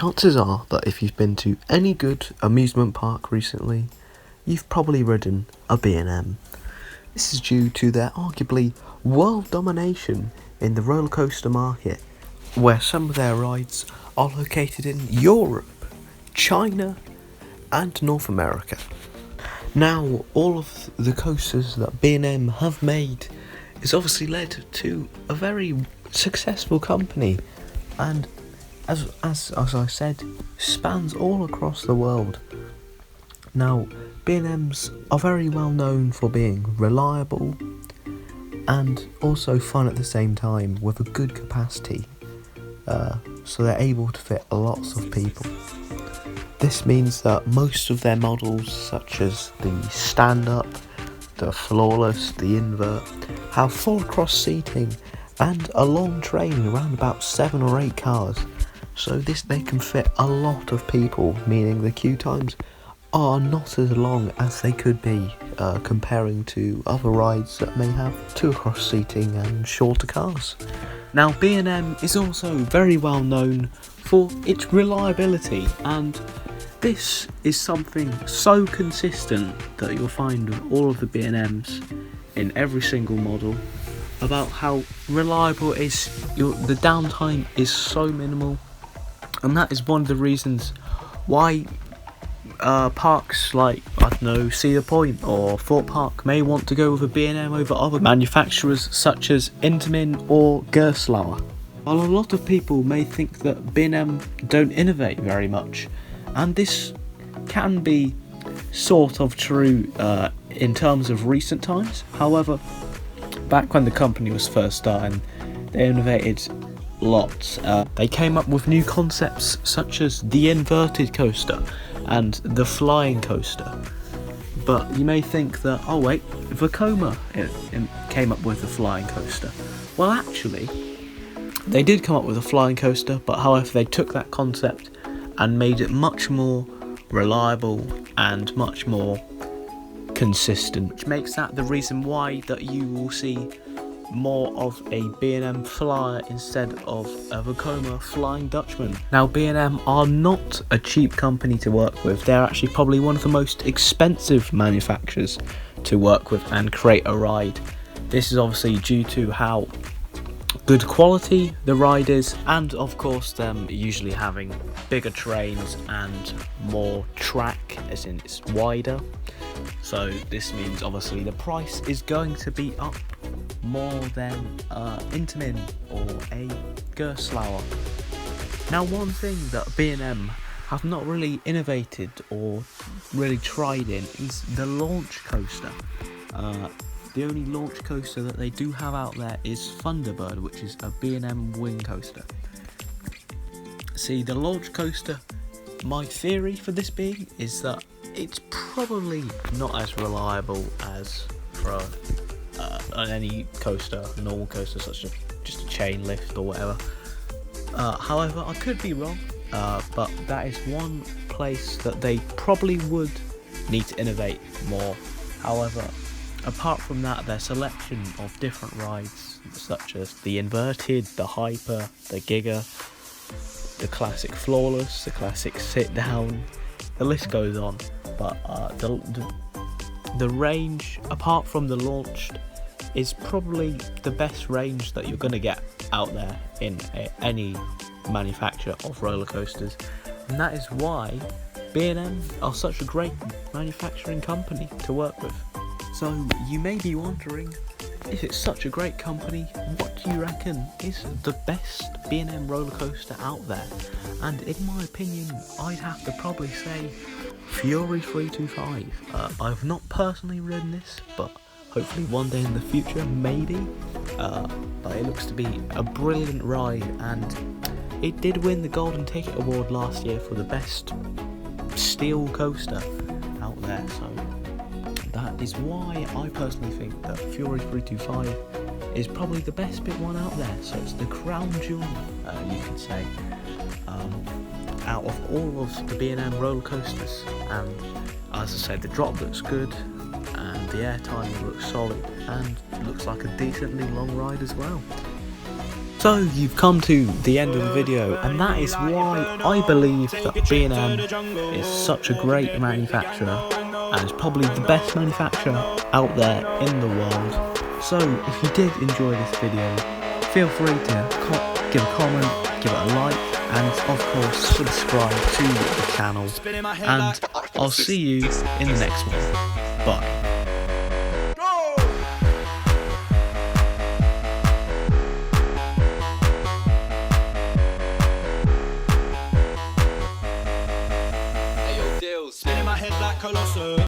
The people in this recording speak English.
Chances are that if you've been to any good amusement park recently, you've probably ridden a B&M. This is due to their arguably world domination in the roller coaster market, where some of their rides are located in Europe, China, and North America. Now, all of the coasters that B&M have made is obviously led to a very successful company, and as I said, spans all across the world. Now, B&Ms are very well known for being reliable and also fun at the same time, with a good capacity, so they're able to fit lots of people. This means that most of their models, such as the stand-up, the flawless, the invert, have full cross seating and a long train, around about 7 or 8 cars. So they can fit a lot of people, meaning the queue times are not as long as they could be, comparing to other rides that may have 2 cross seating and shorter cars. Now, B&M is also very well known for its reliability, and this is something so consistent that you'll find with all of the B&Ms in every single model, about how reliable it is. The downtime is so minimal, and that is one of the reasons why parks like, Cedar Point or Thorpe Park may want to go with a B&M over other manufacturers such as Intamin or Gerstlauer. While a lot of people may think that B&M don't innovate very much, and this can be sort of true in terms of recent times. However, back when the company was first starting, they innovated lots. They came up with new concepts such as the inverted coaster and the flying coaster. But you may think that, oh wait, Vekoma came up with the flying coaster. Well, actually, they did come up with a flying coaster, but however they took that concept and made it much more reliable and much more consistent, which makes that the reason why that you will see more of a B&M Flyer instead of a Vekoma Flying Dutchman. Now, B&M are not a cheap company to work with. They're actually probably one of the most expensive manufacturers to work with and create a ride. This is obviously due to how good quality the ride is, and of course them usually having bigger trains and more track, as in it's wider. So this means obviously the price is going to be up more than Intamin or a Gerstlauer. Now, one thing that B&M have not really innovated or really tried in is the launch coaster. The only launch coaster that they do have out there is Thunderbird, which is a B&M wing coaster. See, the launch coaster, my theory for this being is that it's probably not as reliable as for any coaster, normal coaster, such as just a chain lift or whatever. However, I could be wrong, but that is one place that they probably would need to innovate more. However, apart from that, their selection of different rides, such as the inverted, the hyper, the giga, the classic flawless, the classic sit down, the list goes on. But the range, apart from the launched, is probably the best range that you're going to get out there in any manufacturer of roller coasters, and that is why B&M are such a great manufacturing company to work with. So you may be wondering, if it's such a great company, what do you reckon is the best B&M roller coaster out there? And in my opinion, I'd have to probably say Fury 325. I've not personally ridden this, but hopefully one day in the future, maybe. But it looks to be a brilliant ride, and it did win the Golden Ticket Award last year for the best steel coaster out there. So that is why I personally think that Fury 325 is probably the best bit one out there. So it's the crown jewel, you could say, out of all of the B&M roller coasters. And as I said, the drop looks good, and the airtime looks solid, and looks like a decently long ride as well. So you've come to the end of the video, and that is why I believe that B&M is such a great manufacturer and is probably the best manufacturer out there in the world. So if you did enjoy this video, feel free to give a comment, give it a like, and of course subscribe to the channel, and I'll see you in the next one. Bye. Spinning my head like Colossus.